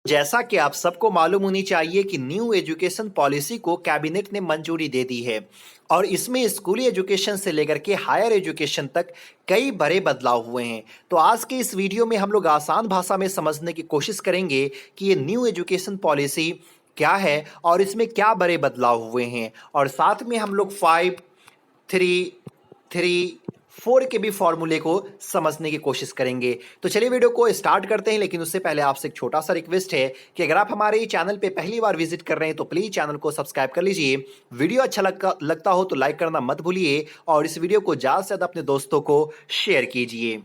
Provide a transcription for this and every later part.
जैसा कि आप सबको मालूम होनी चाहिए कि न्यू एजुकेशन पॉलिसी को कैबिनेट ने मंजूरी दे दी है और इसमें स्कूली एजुकेशन से लेकर के हायर एजुकेशन तक कई बड़े बदलाव हुए हैं। तो आज के इस वीडियो में हम लोग आसान भाषा में समझने की कोशिश करेंगे कि ये न्यू एजुकेशन पॉलिसी क्या है और इसमें क्या बड़े बदलाव हुए हैं, और साथ में हम लोग 5, 3, 3, 4 के भी फॉर्मूले को समझने की कोशिश करेंगे। तो चलिए वीडियो को स्टार्ट करते हैं, लेकिन उससे पहले आपसे एक छोटा सा रिक्वेस्ट है कि अगर आप हमारे चैनल पे पहली बार विजिट कर रहे हैं तो प्लीज चैनल को सब्सक्राइब कर लीजिए। वीडियो अच्छा लगता हो तो लाइक करना मत भूलिए और इस वीडियो को ज़्यादा से ज़्यादा अपने दोस्तों को शेयर कीजिए।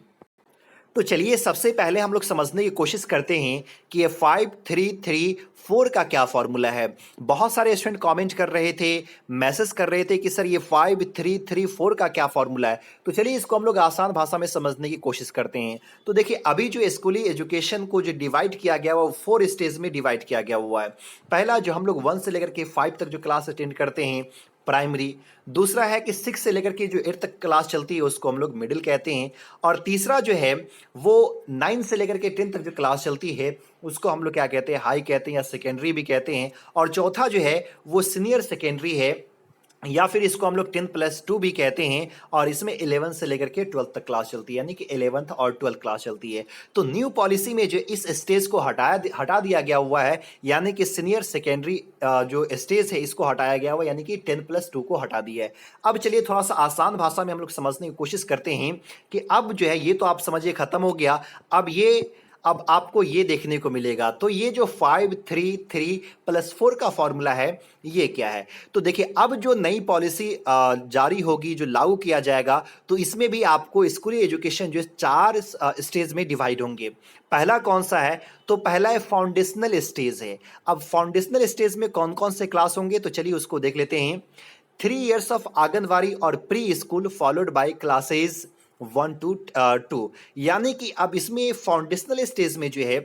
तो चलिए सबसे पहले हम लोग समझने की कोशिश करते हैं कि ये 5, 3, 3, 4 का क्या फॉर्मूला है। बहुत सारे स्टूडेंट कमेंट कर रहे थे, मैसेज कर रहे थे कि सर ये 5, 3, 3, 4 का क्या फॉर्मूला है। तो चलिए इसको हम लोग आसान भाषा में समझने की कोशिश करते हैं। तो देखिए अभी जो स्कूली एजुकेशन को जो डिवाइड किया गया वो 4 स्टेज में डिवाइड किया गया हुआ है। पहला जो हम लोग 1 से लेकर के 5 तक जो क्लास अटेंड करते हैं, प्राइमरी। दूसरा है कि 6 से लेकर के जो 8 तक क्लास चलती है उसको हम लोग मिडिल कहते हैं। और तीसरा जो है वो 9 से लेकर के 10 तक जो क्लास चलती है उसको हम लोग क्या कहते हैं, हाई कहते हैं या सेकेंडरी भी कहते हैं। और चौथा जो है वो सीनियर सेकेंडरी है, या फिर इसको हम लोग 10+2 भी कहते हैं। और इसमें 11 से लेकर के 12 तक क्लास चलती है, यानी कि 11th और 12th क्लास चलती है। तो न्यू पॉलिसी में जो इस स्टेज को हटा दिया गया हुआ है, यानी कि सीनियर सेकेंडरी जो स्टेज है इसको हटाया गया हुआ, यानी कि 10+2 को हटा दिया है। अब चलिए थोड़ा सा आसान भाषा में हम लोग समझने की कोशिश करते हैं कि अब जो है ये तो आप समझिए खत्म हो गया। अब आपको ये देखने को मिलेगा। तो ये जो 5, 3, 3 + 4 का फॉर्मूला है ये क्या है। तो देखिए अब जो नई पॉलिसी जारी होगी, जो लागू किया जाएगा, तो इसमें भी आपको स्कूली एजुकेशन जो 4 स्टेज में डिवाइड होंगे। पहला कौन सा है, तो पहला है फाउंडेशनल स्टेज है। अब फाउंडेशनल स्टेज में कौन कौन से क्लास होंगे, तो चलिए उसको देख लेते हैं। 3 years ऑफ आंगनवाड़ी और pre school followed by classes 1 to 2, यानी कि अब इसमें फाउंडेशनल स्टेज में जो है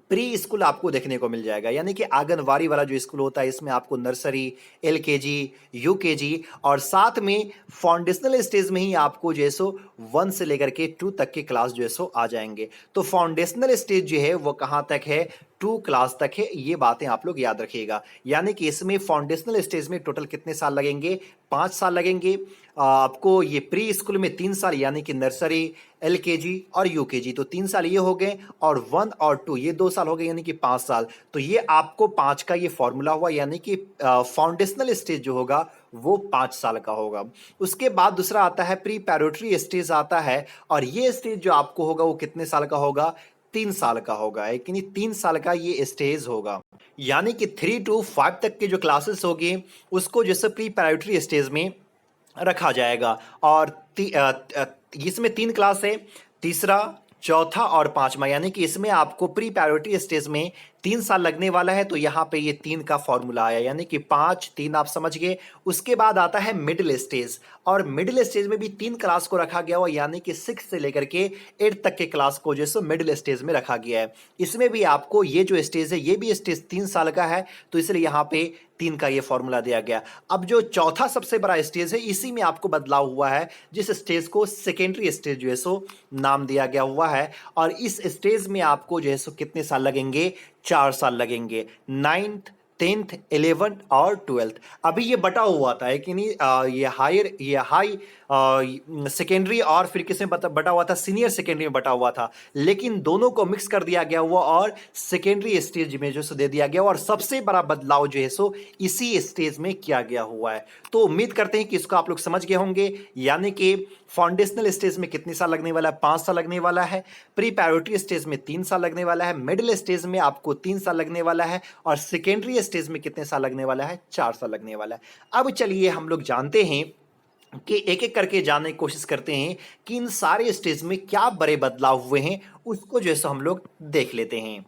प्री स्कूल आपको देखने को मिल जाएगा, यानी कि आंगनवाड़ी वाला जो स्कूल होता है इसमें आपको नर्सरी, एलकेजी, यूकेजी और साथ में फाउंडेशनल स्टेज में ही आपको जो है सो 1 से लेकर के 2 तक के क्लास जो है सो आ जाएंगे। तो फाउंडेशनल स्टेज जो है वो कहाँ तक है, 2 क्लास तक है। ये बातें आप लोग याद रखिएगा, यानी कि इसमें फाउंडेशनल स्टेज में टोटल कितने साल लगेंगे, 5 साल लगेंगे। आपको ये प्री स्कूल में 3 साल, यानी कि नर्सरी, एलकेजी और यूकेजी, तो 3 साल ये हो गए, और 1 और 2 ये 2 साल हो गए, यानी कि 5 साल। तो ये आपको 5 का ये फॉर्मूला हुआ, यानी कि फाउंडेशनल स्टेज जो होगा वो 5 साल का होगा। उसके बाद दूसरा आता है प्री पैरेटरी स्टेज आता है, और ये स्टेज जो आपको होगा वो कितने साल का होगा, 3 साल का होगा। है कि नहीं, 3 साल का ये स्टेज होगा, यानी कि 3 to 5 तक के जो क्लासेस होगी उसको जैसे प्री पैरेटरी स्टेज में रखा जाएगा। और इसमें 3 क्लास है, तीसरा, चौथा और पांचवा, यानी कि इसमें आपको प्री प्रायोरिटी स्टेज में 3 साल लगने वाला है। तो यहाँ पे ये 3 का फॉर्मूला आया, यानी कि 5, 3 आप समझ गए। उसके बाद आता है मिडिल स्टेज, और मिडिल स्टेज में भी 3 क्लास को रखा गया हुआ, यानी कि 6 से लेकर के 8 तक के क्लास को जैसे मिडिल स्टेज में रखा गया है। इसमें भी आपको ये जो स्टेज है ये भी स्टेज 3 साल का है, तो इसलिए यहाँ पे 3 का ये फॉर्मूला दिया गया। अब जो चौथा सबसे बड़ा स्टेज है इसी में आपको बदलाव हुआ है, जिस स्टेज को सेकेंडरी स्टेज जो है सो नाम दिया गया हुआ है। और इस स्टेज में आपको जो है सो कितने साल लगेंगे, 4 साल लगेंगे, 9th, 10th, 11th और 12th। अभी ये बटा हुआ था, है कि नहीं, ये हाई सेकेंडरी और फिर किस में बटा हुआ था, सीनियर सेकेंडरी में बटा हुआ था। लेकिन दोनों को मिक्स कर दिया गया हुआ और सेकेंडरी स्टेज में जो सो दे दिया गया, और सबसे बड़ा बदलाव जो है सो इसी स्टेज में किया गया हुआ है। तो उम्मीद करते हैं कि इसको आप लोग समझ गए होंगे, यानी कि फाउंडेशनल स्टेज में कितने साल लगने वाला है, 5 साल लगने वाला है। प्री प्रायोरिटी स्टेज में 3 साल लगने वाला है। मिडिल स्टेज में आपको 3 साल लगने वाला है, और सेकेंडरी स्टेज में कितने साल लगने वाला है, 4 साल लगने वाला है। अब चलिए हम लोग जानते हैं कि एक एक करके जानने की कोशिश करते हैं कि इन सारे स्टेज में क्या बड़े बदलाव हुए हैं, उसको जो है सो हम लोग देख लेते हैं।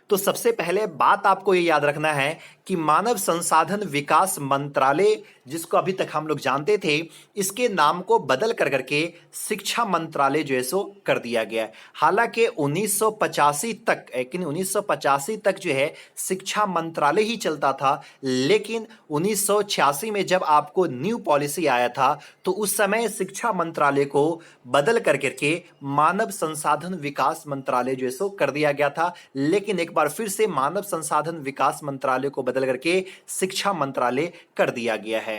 तो सबसे पहले बात आपको ये याद रखना है कि मानव संसाधन विकास मंत्रालय जिसको अभी तक हम लोग जानते थे, इसके नाम को बदल कर करके शिक्षा मंत्रालय जो है सो कर दिया गया है। हालांकि 1985 तक, लेकिन 1985 तक जो है शिक्षा मंत्रालय ही चलता था, लेकिन 1986 में जब आपको न्यू पॉलिसी आया था तो उस समय शिक्षा मंत्रालय को बदल कर करके मानव संसाधन विकास मंत्रालय जो है सो कर दिया गया था। लेकिन एक बार फिर से मानव संसाधन विकास मंत्रालय को बदल करके शिक्षा मंत्रालय कर दिया गया है।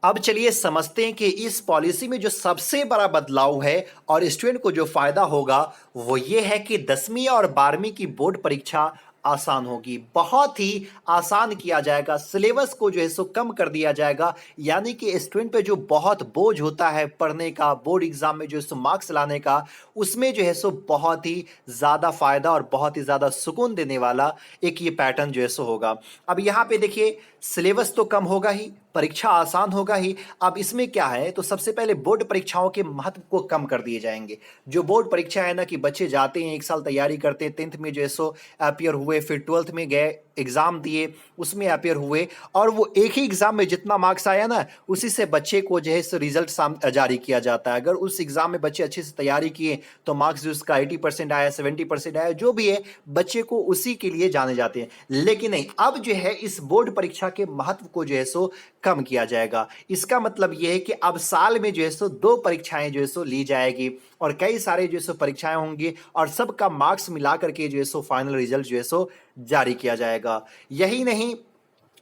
अब चलिए समझते हैं कि इस पॉलिसी में जो सबसे बड़ा बदलाव है और स्टूडेंट को जो फायदा होगा वो ये है कि 10वीं और 12वीं की बोर्ड परीक्षा आसान होगी। बहुत ही आसान किया जाएगा, सिलेबस को जो है सो कम कर दिया जाएगा। यानी कि स्टूडेंट पे जो बहुत बोझ होता है पढ़ने का, बोर्ड एग्जाम में जो है सो मार्क्स लाने का, उसमें जो है सो बहुत ही ज़्यादा फायदा और बहुत ही ज़्यादा सुकून देने वाला एक ये पैटर्न जो है सो होगा। अब यहाँ पे देखिए, सिलेबस तो कम होगा ही, परीक्षा आसान होगा ही। अब इसमें क्या है, तो सबसे पहले बोर्ड परीक्षाओं के महत्व को कम कर दिए जाएंगे। जो बोर्ड परीक्षा है ना, कि बच्चे जाते हैं, एक साल तैयारी करते हैं, 10th में जो है सो अपियर हुए, फिर 12th में गए, एग्जाम दिए, उसमें अपियर हुए, और वो एक ही एग्जाम में जितना मार्क्स आया ना, उसी से बच्चे को जो है सो रिजल्ट जारी किया जाता है। अगर उस एग्जाम में बच्चे अच्छे से तैयारी किए तो मार्क्स जो उसका 80% आया, 70% आया, जो भी है, बच्चे को उसी के लिए जाने जाते हैं। लेकिन नहीं, अब जो है इस बोर्ड परीक्षा के महत्व को जो है सो कम किया जाएगा। इसका मतलब यह है कि अब साल में जो है सो 2 परीक्षाएं जो है सो ली जाएगी, और कई सारे जो है सो परीक्षाएं होंगी, और सबका मार्क्स मिला करके जो है सो फाइनल रिजल्ट जो है सो जारी किया जाएगा। यही नहीं,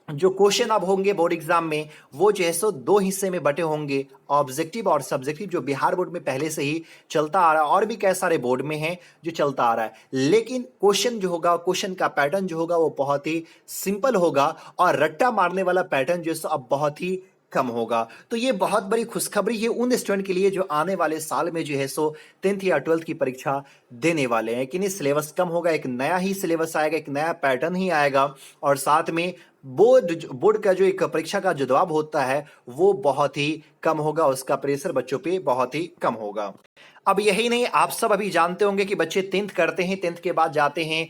जो क्वेश्चन अब होंगे बोर्ड एग्जाम में, वो जो है सो 2 हिस्से में बटे होंगे, ऑब्जेक्टिव और सब्जेक्टिव, जो बिहार बोर्ड में पहले से ही चलता आ रहा है, और भी कई सारे बोर्ड में है जो चलता आ रहा है। लेकिन क्वेश्चन जो होगा, क्वेश्चन का पैटर्न जो होगा, वो बहुत ही सिंपल होगा, और रट्टा मारने वाला पैटर्न जो है सो अब बहुत ही कम होगा। तो ये बहुत बड़ी खुशखबरी है उन स्टूडेंट के लिए जो आने वाले साल में जो है सो 10th या 12th की परीक्षा देने वाले हैं। कि नहीं, सिलेबस कम होगा, एक नया ही सिलेबस आएगा, एक नया पैटर्न ही आएगा, और साथ में बोर्ड का जो एक परीक्षा का जो दबाव होता है वो बहुत ही कम होगा, उसका प्रेशर बच्चों पे बहुत ही कम होगा। अब यही नहीं, आप सब अभी जानते होंगे कि बच्चे 10th करते हैं, 10th के बाद जाते हैं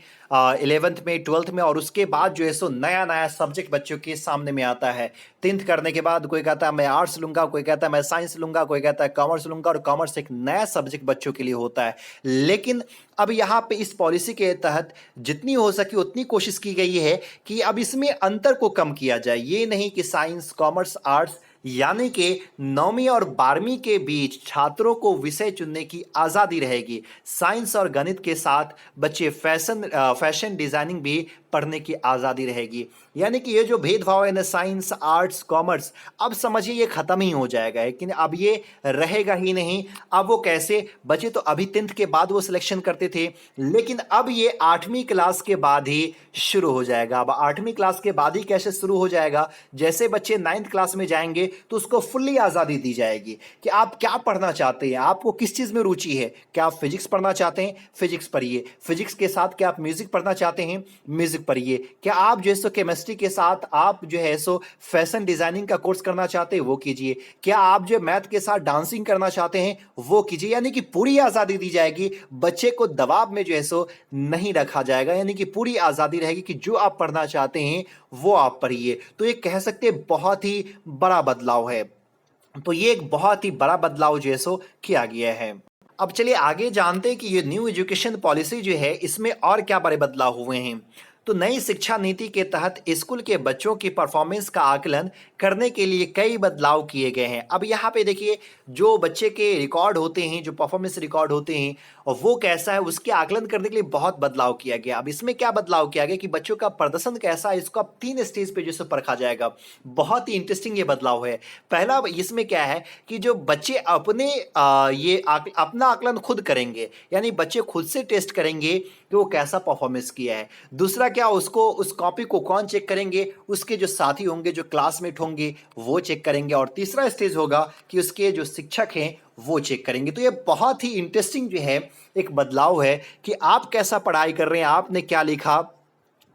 11th में, 12th में, और उसके बाद जो है सो नया नया सब्जेक्ट बच्चों के सामने में आता है। 10th करने के बाद कोई कहता है मैं आर्ट्स लूंगा, कोई कहता है मैं साइंस लूंगा, कोई कहता है कॉमर्स लूंगा, और कॉमर्स एक नया सब्जेक्ट बच्चों के लिए होता है। लेकिन अब यहाँ पे इस पॉलिसी के तहत जितनी हो सके उतनी कोशिश की गई है कि अब इसमें अंतर को कम किया जाए। ये नहीं कि साइंस, कॉमर्स, आर्ट्स, यानी कि 9वीं और 12वीं के बीच छात्रों को विषय चुनने की आज़ादी रहेगी। साइंस और गणित के साथ बच्चे फैशन डिजाइनिंग भी पढ़ने की आज़ादी रहेगी। यानी कि ये जो भेदभाव है ना, साइंस, आर्ट्स, कॉमर्स, अब समझिए ये खत्म ही हो जाएगा, लेकिन अब ये रहेगा ही नहीं। अब वो कैसे, बच्चे तो अभी 10th के बाद वो सिलेक्शन करते थे, लेकिन अब ये 8वीं क्लास के बाद ही शुरू हो जाएगा। अब 8वीं क्लास के बाद ही कैसे शुरू हो जाएगा, जैसे बच्चे 9th क्लास में जाएंगे तो उसको फुल्ली आज़ादी दी जाएगी कि आप क्या पढ़ना चाहते हैं, आपको किस चीज़ में रुचि है। क्या आप फिजिक्स पढ़ना चाहते हैं, फिजिक्स पढ़िए। फिजिक्स के साथ क्या आप म्यूजिक पढ़ना चाहते हैं, म्यूजिक पढ़िए। क्या आप जो है सो केमिस्ट्री के साथ आप जो है सो फैशन डिजाइनिंग का कोर्स करना चाहते हैं, वो कीजिए। क्या आप जो मैथ के साथ डांसिंग करना चाहते हैं, वो कीजिए। यानी कि पूरी आज़ादी दी जाएगी, बच्चे को दबाव में जो है सो नहीं रखा जाएगा। यानी कि पूरी आज़ादी रहेगी कि जो आप पढ़ना चाहते हैं वो आप पढ़िए। तो ये कह सकते हैं बहुत ही बड़ा बदलाव है। तो ये एक बहुत ही बड़ा बदलाव जो है सो किया गया है। अब चलिए आगे जानते हैं कि ये न्यू एजुकेशन पॉलिसी जो है, इसमें और क्या बड़े बदलाव हुए हैं। तो नई शिक्षा नीति के तहत स्कूल के बच्चों की परफॉर्मेंस का आकलन करने के लिए कई बदलाव किए गए हैं। अब यहाँ पे देखिए, जो बच्चे के रिकॉर्ड होते हैं, जो परफॉर्मेंस रिकॉर्ड होते हैं, और वो कैसा है उसके आकलन करने के लिए बहुत बदलाव किया गया। अब इसमें क्या बदलाव किया गया कि बच्चों का प्रदर्शन कैसा है, इसको अब 3 स्टेज पे जैसे परखा जाएगा। बहुत ही इंटरेस्टिंग ये बदलाव है। पहला इसमें क्या है कि जो बच्चे अपने अपना आकलन खुद करेंगे, यानी बच्चे खुद से टेस्ट करेंगे कि वो कैसा परफॉर्मेंस किया है। दूसरा क्या, उसको उस कॉपी को कौन चेक करेंगे, उसके जो साथी होंगे, जो क्लासमेट होंगे, वो चेक करेंगे। और तीसरा स्टेज होगा कि उसके जो शिक्षक हैं वो चेक करेंगे। तो ये बहुत ही इंटरेस्टिंग जो है एक बदलाव है कि आप कैसा पढ़ाई कर रहे हैं, आपने क्या लिखा,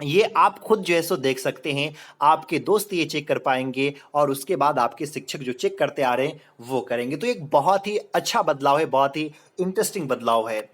ये आप खुद जो है सो देख सकते हैं। आपके दोस्त ये चेक कर पाएंगे, और उसके बाद आपके शिक्षक जो चेक करते आ रहे हैं वो करेंगे। तो एक बहुत ही अच्छा बदलाव है, बहुत ही इंटरेस्टिंग बदलाव है।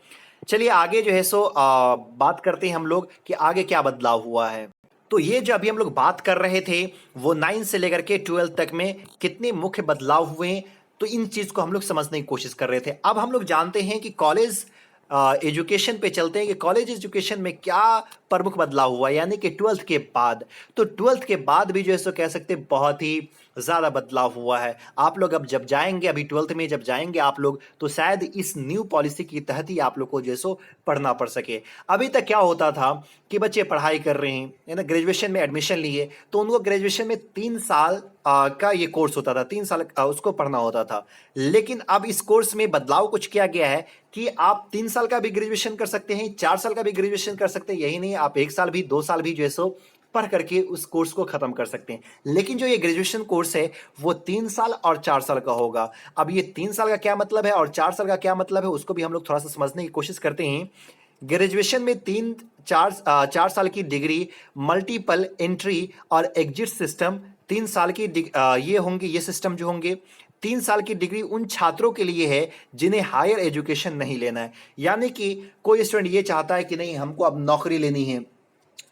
चलिए आगे जो है सो बात करते हैं हम लोग कि आगे क्या बदलाव हुआ है। तो ये जो अभी हम लोग बात कर रहे थे वो 9 से लेकर के 12 तक में कितने मुख्य बदलाव हुए हैं, तो इन चीज को हम लोग समझने की कोशिश कर रहे थे। अब हम लोग जानते हैं कि कॉलेज एजुकेशन पे चलते हैं कि कॉलेज एजुकेशन में क्या प्रमुख बदलाव हुआ, यानी कि 12th के बाद। तो 12th के बाद भी जो है सो कह सकते हैं बहुत ही ज़्यादा बदलाव हुआ है। आप लोग अब जब जाएंगे, अभी 12th में जब जाएंगे आप लोग, तो शायद इस न्यू पॉलिसी के तहत ही आप लोग को जो है सो पढ़ना पड़ सके। अभी तक क्या होता था कि बच्चे पढ़ाई कर रहे हैं, है ना, ग्रेजुएशन में एडमिशन लिए, तो उनको ग्रेजुएशन में 3 साल का ये कोर्स होता था, 3 साल उसको पढ़ना होता था। लेकिन अब इस कोर्स में बदलाव कुछ किया गया है कि आप 3 साल का भी ग्रेजुएशन कर सकते हैं, 4 साल का भी ग्रेजुएशन कर सकते हैं। यही नहीं, आप 1 साल भी, 2 साल भी जो है सो पढ़ करके उस कोर्स को खत्म कर सकते हैं। लेकिन जो ये ग्रेजुएशन कोर्स है वो 3 साल और 4 साल का होगा। अब ये 3 साल का क्या मतलब है और 4 साल का क्या मतलब है, उसको भी हम लोग थोड़ा सा समझने की कोशिश करते हैं। ग्रेजुएशन में 4 साल की डिग्री, मल्टीपल एंट्री और एग्जिट सिस्टम, 3 साल की ये होंगे, ये सिस्टम जो होंगे। 3 साल की डिग्री उन छात्रों के लिए है जिन्हें हायर एजुकेशन नहीं लेना है, यानी कि कोई स्टूडेंट ये चाहता है कि नहीं हमको अब नौकरी लेनी है,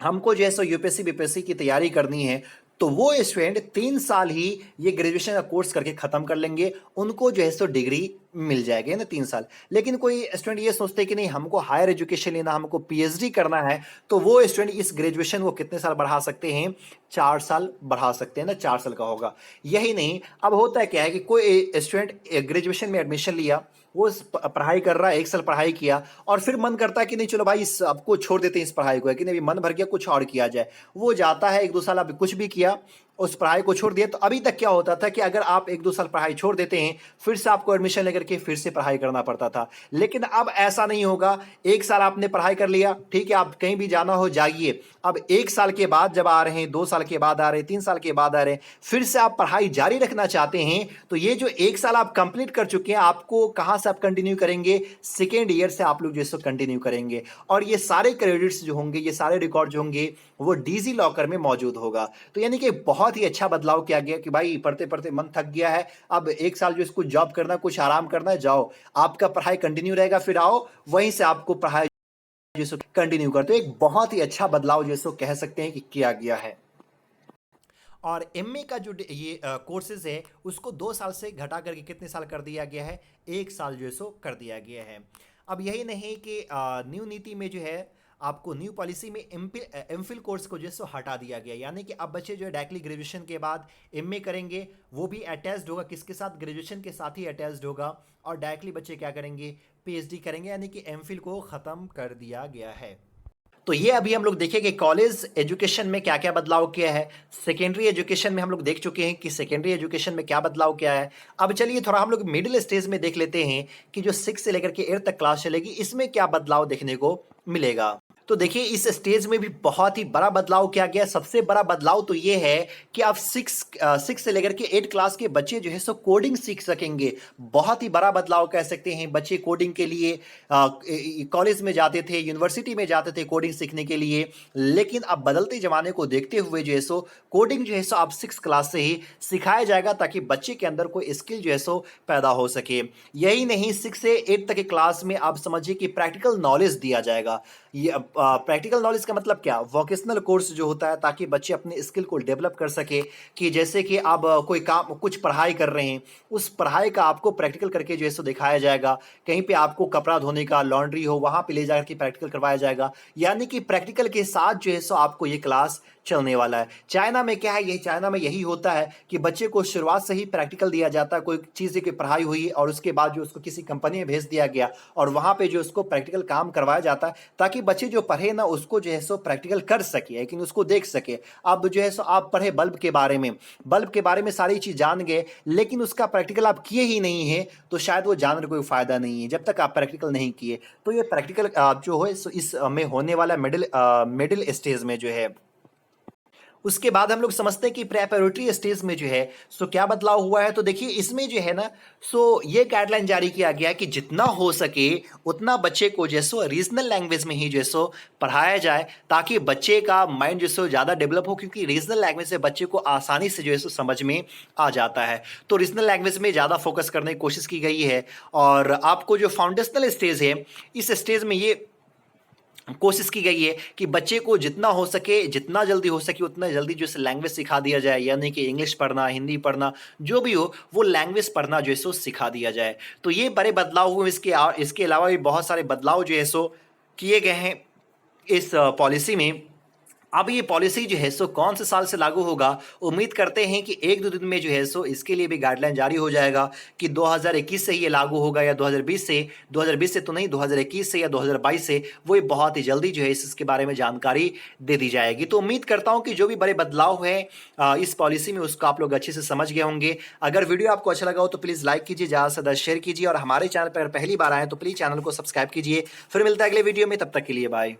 हमको जो है सो यूपीएससी बीपीएससी की तैयारी करनी है, तो वो स्टूडेंट 3 साल ही ये ग्रेजुएशन का कोर्स करके खत्म कर लेंगे, उनको जो है सो डिग्री मिल जाएगी ना 3 साल। लेकिन कोई स्टूडेंट ये सोचते हैं कि नहीं हमको हायर एजुकेशन लेना, हमको पीएचडी करना है, तो वो स्टूडेंट इस ग्रेजुएशन को कितने साल बढ़ा सकते हैं, 4 साल बढ़ा सकते हैं ना, 4 साल का होगा। यही नहीं, अब होता है क्या है कि कोई स्टूडेंट ग्रेजुएशन में एडमिशन लिया, वो पढ़ाई कर रहा है, 1 साल पढ़ाई किया और फिर मन करता है कि नहीं चलो भाई इस आपको छोड़ देते हैं इस पढ़ाई को, है कि नहीं, मन भर गया कुछ और किया जाए। वो जाता है 1-2 साल, अब कुछ भी किया, उस पढ़ाई को छोड़ दिया। तो अभी तक क्या होता था कि अगर आप 1-2 साल पढ़ाई छोड़ देते हैं, फिर से आपको एडमिशन लेकर के फिर से पढ़ाई करना पड़ता था। लेकिन अब ऐसा नहीं होगा। 1 साल आपने पढ़ाई कर लिया, ठीक है, आप कहीं भी जाना हो जाइए। अब 1 साल के बाद जब आ रहे हैं, 2 साल के बाद आ रहे हैं, 3 साल के बाद आ रहे हैं, फिर से आप पढ़ाई जारी रखना चाहते हैं, तो ये जो 1 साल आप कंप्लीट कर चुके हैं, आपको कहां से आप कंटिन्यू करेंगे, सेकेंड ईयर से आप लोग जो है कंटिन्यू करेंगे। और ये सारे क्रेडिट्स जो होंगे, ये सारे रिकॉर्ड जो होंगे, वो डीजी लॉकर में मौजूद होगा। तो यानी कि बहुत ही अच्छा बदलाव किया गया कि भाई पढ़ते पढ़ते मन थक गया है, अब 1 साल जो इसको जॉब करना, कुछ आराम करना है, जाओ, आपका पढ़ाई कंटिन्यू रहेगा, फिर आओ वहीं से आपको पढ़ाई जो कंटिन्यू करते। एक बहुत ही अच्छा बदलाव जो कह सकते हैं कि किया गया है। और एमए का जो ये कोर्सेज है उसको 2 साल से घटा करके कितने साल कर दिया गया है, 1 साल जो है सो कर दिया गया है। अब यही नहीं कि न्यू नीति में जो है आपको न्यू पॉलिसी में एमफिल कोर्स को जो है सो हटा दिया गया, यानी कि अब बच्चे जो है डायरेक्टली ग्रेजुएशन के बाद एमए करेंगे, वो भी अटैच्ड होगा, किसके साथ, ग्रेजुएशन के साथ ही अटैच्ड होगा। और डायरेक्टली बच्चे क्या करेंगे, पीएचडी करेंगे, यानी कि एमफिल को ख़त्म कर दिया गया है। तो ये अभी हम लोग देखेंगे कॉलेज एजुकेशन में क्या क्या बदलाव किया है। सेकेंडरी एजुकेशन में हम लोग देख चुके हैं कि सेकेंडरी एजुकेशन में क्या बदलाव किया है। अब चलिए थोड़ा हम लोग मिडिल स्टेज में देख लेते हैं कि जो 6 से लेकर के 8 तक क्लास चलेगी, इसमें क्या बदलाव देखने को मिलेगा। तो देखिए इस स्टेज में भी बहुत ही बड़ा बदलाव किया गया। सबसे बड़ा बदलाव तो ये है कि आप 6 से लेकर के 8 क्लास के बच्चे जो है सो कोडिंग सीख सकेंगे। बहुत ही बड़ा बदलाव कह सकते हैं। बच्चे कोडिंग के लिए कॉलेज में जाते थे, यूनिवर्सिटी में जाते थे कोडिंग सीखने के लिए, लेकिन अब बदलते ज़माने को देखते हुए जो है सो कोडिंग जो है सो अब 6 क्लास से ही सिखाया जाएगा, ताकि बच्चे के अंदर कोई स्किल जो है सो पैदा हो सके। यही नहीं, 6 से 8 तक के क्लास में आप समझिए कि प्रैक्टिकल नॉलेज दिया जाएगा। ये प्रैक्टिकल नॉलेज का मतलब क्या, वोकेशनल कोर्स जो होता है, ताकि बच्चे अपने स्किल को डेवलप कर सके। कि जैसे कि आप कोई काम, कुछ पढ़ाई कर रहे हैं, उस पढ़ाई का आपको प्रैक्टिकल करके जो है सो दिखाया जाएगा। कहीं पे आपको कपड़ा धोने का, लॉन्ड्री हो, वहाँ पे ले जाकर के प्रैक्टिकल करवाया जाएगा। यानी कि प्रैक्टिकल के साथ जो है सो आपको ये क्लास चलने वाला है। चाइना में क्या है, ये चाइना में यही होता है कि बच्चे को शुरुआत से ही प्रैक्टिकल दिया जाता है। कोई चीज़ की पढ़ाई हुई और उसके बाद जो उसको किसी कंपनी में भेज दिया गया और वहाँ पे जो उसको प्रैक्टिकल काम करवाया जाता है, ताकि बच्चे जो पढ़े ना उसको जो है सो प्रैक्टिकल कर सके, लेकिन उसको देख सके। अब जो है सो आप पढ़े बल्ब के बारे में सारी चीज़ जान गए, लेकिन उसका प्रैक्टिकल आप किए ही नहीं है, तो शायद वो जानने कोई फ़ायदा नहीं है जब तक आप प्रैक्टिकल नहीं किए। तो ये प्रैक्टिकल जो है सो इस में होने वाला मिडिल स्टेज में जो है। उसके बाद हम लोग समझते हैं कि प्रेपरेटरी स्टेज में जो है सो क्या बदलाव हुआ है। तो देखिए इसमें जो है ना, सो ये गाइडलाइन जारी किया गया कि जितना हो सके उतना बच्चे को जो है सो रीजनल लैंग्वेज में ही जो है सो पढ़ाया जाए, ताकि बच्चे का माइंड जो है सो ज़्यादा डेवलप हो, क्योंकि रीजनल लैंग्वेज से बच्चे को आसानी से जो है सो समझ में आ जाता है। तो रीजनल लैंग्वेज में ज़्यादा फोकस करने की कोशिश की गई है। और आपको जो फाउंडेशनल स्टेज है, इस स्टेज में ये कोशिश की गई है कि बच्चे को जितना हो सके, जितना जल्दी हो सके उतना जल्दी जो है लैंग्वेज सिखा दिया जाए, यानी कि इंग्लिश पढ़ना, हिंदी पढ़ना, जो भी हो वो लैंग्वेज पढ़ना जो है सो सिखा दिया जाए। तो ये बड़े बदलाव हुए, इसके अलावा भी बहुत सारे बदलाव जो है सो किए गए हैं इस पॉलिसी में। अब ये पॉलिसी जो है सो कौन से साल से लागू होगा, उम्मीद करते हैं कि 1-2 दिन में जो है सो इसके लिए भी गाइडलाइन जारी हो जाएगा कि 2021 से ही ये लागू होगा या 2020 से। 2020 से तो नहीं, 2021 से या 2022 से, वो ये बहुत ही जल्दी जो है इसके बारे में जानकारी दे दी जाएगी। तो उम्मीद करता हूँ कि जो भी बड़े बदलाव हैं इस पॉलिसी में उसको आप लोग अच्छे से समझ गए होंगे। अगर वीडियो आपको अच्छा लगा हो तो प्लीज़ लाइक कीजिए, ज़्यादा से ज़्यादा शेयर कीजिए और हमारे चैनल पर अगर पहली बार आए तो प्लीज़ चैनल को सब्सक्राइब कीजिए। फिर मिलता है अगले वीडियो में, तब तक के लिए बाय।